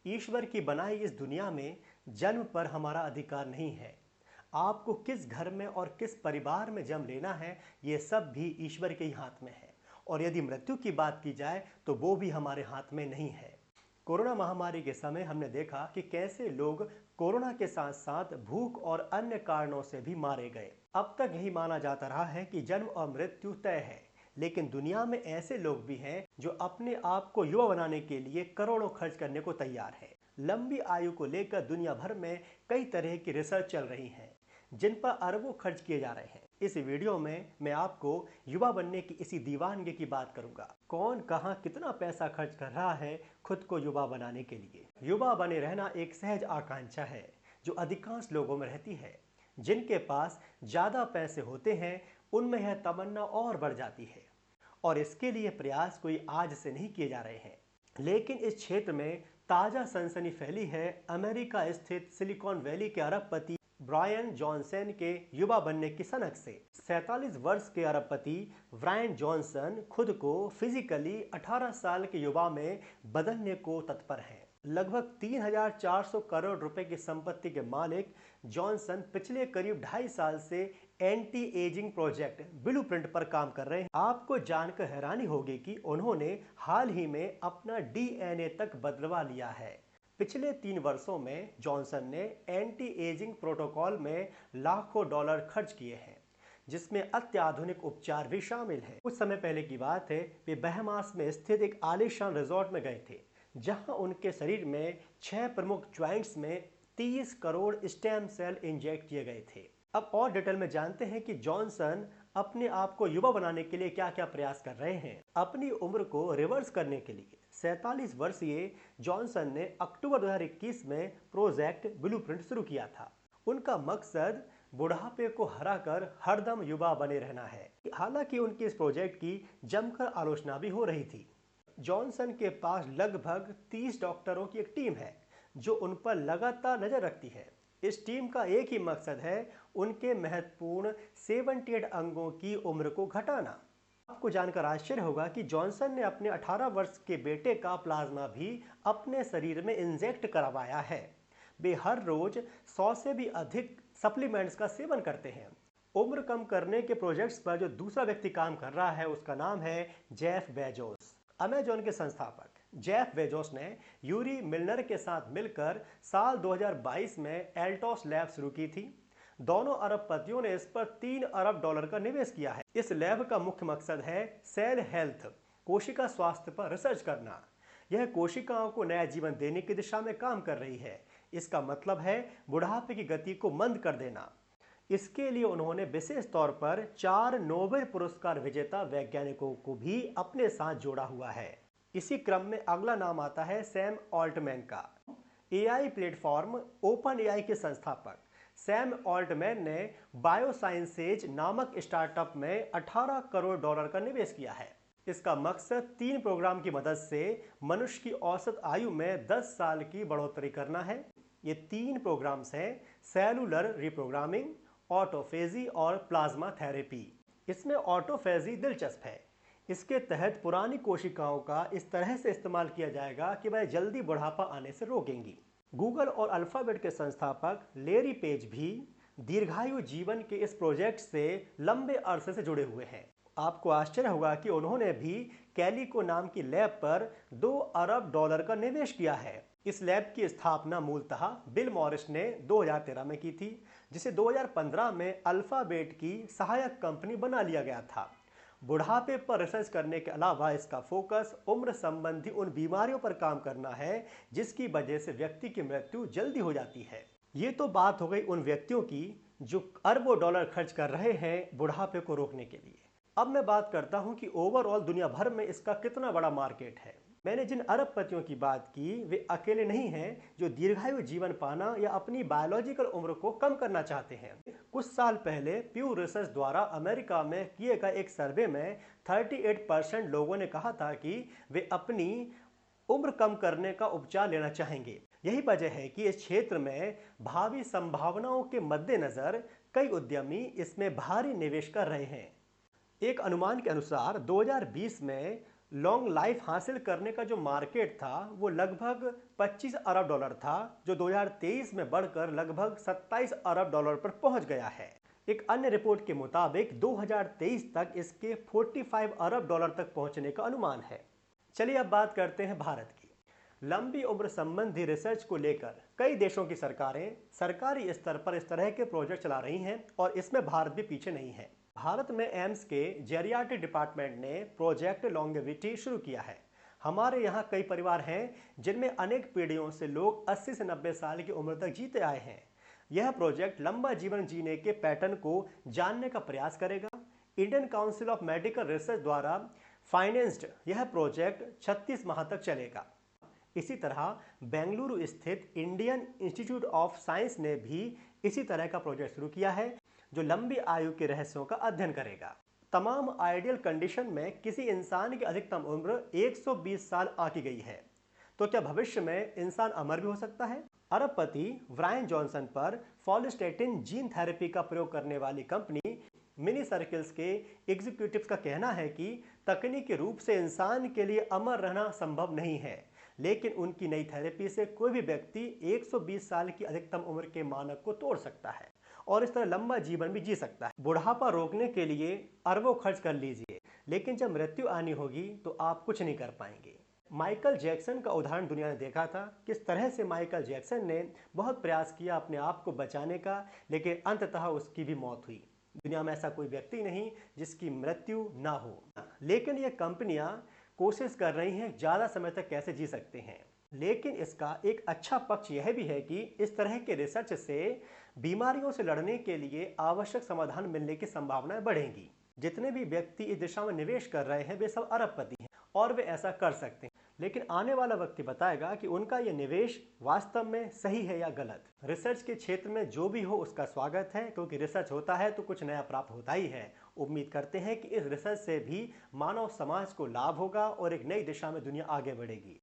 ईश्वर की बनाई इस दुनिया में जन्म पर हमारा अधिकार नहीं है। आपको किस घर में और किस परिवार में जन्म लेना है, ये सब भी ईश्वर के ही हाथ में है। और यदि मृत्यु की बात की जाए तो वो भी हमारे हाथ में नहीं है। कोरोना महामारी के समय हमने देखा कि कैसे लोग कोरोना के साथ साथ भूख और अन्य कारणों से भी मारे गए। अब तक यही माना जाता रहा है कि जन्म और मृत्यु तय है, लेकिन दुनिया में ऐसे लोग भी हैं जो अपने आप को युवा बनाने के लिए करोड़ों खर्च करने को तैयार है। लंबी आयु को लेकर दुनिया भर में कई तरह की रिसर्च चल रही है जिन पर अरबों खर्च किए जा रहे हैं। इस वीडियो में मैं आपको युवा बनने की इसी दीवानगी की बात करूंगा। कौन कहां कितना पैसा खर्च कर रहा है खुद को युवा बनाने के लिए। युवा बने रहना एक सहज आकांक्षा है जो अधिकांश लोगों में रहती है। जिनके पास ज्यादा पैसे होते हैं उनमें यह तमन्ना और बढ़ जाती है और इसके लिए प्रयास कोई आज से नहीं किए जा रहे हैं। लेकिन इस क्षेत्र में ताजा सनसनी फैली है अमेरिका स्थित सिलिकॉन वैली के अरबपति ब्रायन जॉनसन के युवा बनने की सनक से। 47 वर्ष के अरबपति ब्रायन जॉनसन खुद को फिजिकली 18 साल के युवा में बदलने को तत्पर हैं। लगभग 3,400 करोड़ रुपए की संपत्ति के मालिक जॉनसन पिछले करीब 2.5 साल से एंटी एजिंग प्रोजेक्ट ब्लूप्रिंट पर काम कर रहे हैं। आपको जानकर हैरानी होगी कि उन्होंने हाल ही में अपना डीएनए तक बदलवा लिया है। पिछले 3 वर्षों में जॉनसन ने एंटी एजिंग प्रोटोकॉल में लाखों डॉलर खर्च किए हैं, जिसमें अत्याधुनिक उपचार भी शामिल हैं। कुछ समय पहले की बात है, वे बहमास में स्थित एक आलीशान रिजॉर्ट में गए थे जहां उनके शरीर में 6 प्रमुख ज्वाइंट्स में 30 करोड़ स्टेम सेल इंजेक्ट किए गए थे। अब और डिटेल में जानते हैं कि जॉनसन अपने आप को युवा बनाने के लिए क्या क्या प्रयास कर रहे हैं। अपनी उम्र को रिवर्स करने के लिए 47 वर्षीय जॉनसन ने अक्टूबर 2021 में प्रोजेक्ट ब्लूप्रिंट शुरू किया था। उनका मकसद बुढ़ापे को हराकर हरदम युवा बने रहना है। हालांकि उनके इस प्रोजेक्ट की जमकर आलोचना भी हो रही थी। जॉनसन के पास लगभग 30 डॉक्टरों की एक टीम है जो उन पर लगातार नजर रखती है। इस टीम का एक ही मकसद है उनके महत्वपूर्ण 78 अंगों की उम्र को घटाना। आपको जानकर आश्चर्य होगा कि जॉनसन ने अपने 18 वर्ष के बेटे का प्लाज्मा भी अपने शरीर में इंजेक्ट करवाया है। वे हर रोज 100 से भी अधिक सप्लीमेंट्स का सेवन करते हैं। उम्र कम करने के प्रोजेक्ट्स पर जो दूसरा व्यक्ति काम कर रहा है उसका नाम है जेफ बेजोस। अमेजॉन के संस्थापक जेफ बेजोस ने यूरी मिलनर के साथ मिलकर साल 2022 में एल्टोस लैब शुरू की थी। दोनों अरबपतियों ने इस पर 3 अरब डॉलर का निवेश किया है। इस लैब का मुख्य मकसद है सेल हेल्थ, कोशिका स्वास्थ्य पर रिसर्च करना। यह कोशिकाओं को नया जीवन देने की दिशा में काम कर रही है। इसका मतलब है बुढ़ापे की गति को मंद कर देना। इसके लिए उन्होंने विशेष तौर पर 4 नोबेल पुरस्कार विजेता वैज्ञानिकों को भी अपने साथ जोड़ा हुआ है। इसी क्रम में अगला नाम आता है सैम ऑल्टमैन का। एआई प्लेटफॉर्म ओपन एआई के संस्थापक सैम ऑल्टमैन ने बायोसाइंसेज नामक स्टार्टअप में 18 करोड़ डॉलर का निवेश किया है। इसका मकसद 3 प्रोग्राम की मदद से मनुष्य की औसत आयु में 10 साल की बढ़ोतरी करना है। ये 3 प्रोग्राम्स हैं सेलुलर रिप्रोग्रामिंग, ऑटोफेजी और प्लाज्मा थेरेपी। इसमें ऑटोफेजी दिलचस्प है। इसके तहत पुरानी कोशिकाओं का इस तरह से इस्तेमाल किया जाएगा कि वह जल्दी बुढ़ापा आने से रोकेंगी। गूगल और अल्फाबेट के संस्थापक लेरी पेज भी दीर्घायु जीवन के इस प्रोजेक्ट से लंबे अरसे से जुड़े हुए हैं। आपको आश्चर्य होगा कि उन्होंने भी कैलिको नाम की लैब पर 2 अरब डॉलर का निवेश किया है। इस लैब की स्थापना मूलतः बिल मॉरिस ने 2013 में की थी, जिसे 2015 में अल्फाबेट की सहायक कंपनी बना लिया गया था। बुढ़ापे पर रिसर्च करने के अलावा इसका फोकस उम्र संबंधी उन बीमारियों पर काम करना है जिसकी वजह से व्यक्ति की मृत्यु जल्दी हो जाती है। ये तो बात हो गई उन व्यक्तियों की जो अरबों डॉलर खर्च कर रहे हैं बुढ़ापे को रोकने के लिए। अब मैं बात करता हूं कि ओवरऑल दुनिया भर में इसका कितना बड़ा मार्केट है। मैंने जिन अरबपतियों की बात की वे अकेले नहीं हैं जो दीर्घायु जीवन पाना या अपनी बायोलॉजिकल उम्र को कम करना चाहते हैं। कुछ साल पहले प्यू रिसर्च द्वारा अमेरिका में किए गए एक सर्वे में 38% लोगों ने कहा था कि वे अपनी उम्र कम करने का उपचार लेना चाहेंगे। यही वजह है कि इस क्षेत्र में भावी संभावनाओं के मद्देनजर कई उद्यमी इसमें भारी निवेश कर रहे हैं। एक अनुमान के अनुसार 2020 में लॉन्ग लाइफ हासिल करने का जो मार्केट था वो लगभग 25 अरब डॉलर था, जो 2023 में बढ़कर लगभग 27 अरब डॉलर पर पहुंच गया है। एक अन्य रिपोर्ट के मुताबिक 2023 तक इसके 45 अरब डॉलर तक पहुंचने का अनुमान है। चलिए अब बात करते हैं भारत की। लंबी उम्र संबंधी रिसर्च को लेकर कई देशों की सरकारें सरकारी स्तर पर इस तरह के प्रोजेक्ट चला रही हैं और इसमें भारत भी पीछे नहीं है। भारत में एम्स के जेरियाट्रिक डिपार्टमेंट ने प्रोजेक्ट लॉन्गेविटी शुरू किया है। हमारे यहाँ कई परिवार हैं जिनमें अनेक पीढ़ियों से लोग 80 से 90 साल की उम्र तक जीते आए हैं। यह प्रोजेक्ट लंबा जीवन जीने के पैटर्न को जानने का प्रयास करेगा। Indian council of medical research द्वारा फाइनेंस्ड यह प्रोजेक्ट 36 माह तक चलेगा। इसी तरह बेंगलुरु स्थित इंडियन इंस्टीट्यूट ऑफ साइंस ने भी इसी तरह का प्रोजेक्ट शुरू किया है, जो लंबी आयु के रहस्यों का अध्ययन करेगा। तमाम आइडियल कंडीशन में किसी इंसान की अधिकतम उम्र 120 साल आकी गई है, तो क्या भविष्य में इंसान अमर भी हो सकता है? अरबपति ब्रायन जॉनसन पर फॉलिस्टेटिन जीन थेरेपी का प्रयोग करने वाली कंपनी मिनी सर्किल्स के एग्जीक्यूटिव्स का कहना है कि तकनीकी रूप से इंसान के लिए अमर रहना संभव नहीं है, लेकिन उनकी नई थेरेपी से कोई भी व्यक्ति 120 साल की अधिकतम उम्र के मानक को तोड़ सकता है और इस तरह लंबा जीवन भी जी सकता है। बुढ़ापा रोकने के लिए अरबों खर्च कर लीजिए, लेकिन जब मृत्यु आनी होगी तो आप कुछ नहीं कर पाएंगे। माइकल जैक्सन का उदाहरण दुनिया ने देखा था। किस तरह से माइकल जैक्सन ने बहुत प्रयास किया अपने आप को बचाने का, लेकिन अंततः उसकी भी मौत हुई। दुनिया में ऐसा कोई व्यक्ति नहीं जिसकी मृत्यु ना हो, लेकिन ये कंपनियां कोशिश कर रही हैं ज़्यादा समय तक कैसे जी सकते हैं। लेकिन इसका एक अच्छा पक्ष यह भी है कि इस तरह के रिसर्च से बीमारियों से लड़ने के लिए आवश्यक समाधान मिलने की संभावनाएं बढ़ेंगी। जितने भी व्यक्ति इस दिशा में निवेश कर रहे हैं वे सब अरबपति हैं और वे ऐसा कर सकते हैं, लेकिन आने वाला वक्त बताएगा कि उनका यह निवेश वास्तव में सही है या गलत। रिसर्च के क्षेत्र में जो भी हो उसका स्वागत है, क्योंकि रिसर्च होता है तो कुछ नया प्राप्त होता ही है। उम्मीद करते हैं कि इस रिसर्च से भी मानव समाज को लाभ होगा और एक नई दिशा में दुनिया आगे बढ़ेगी।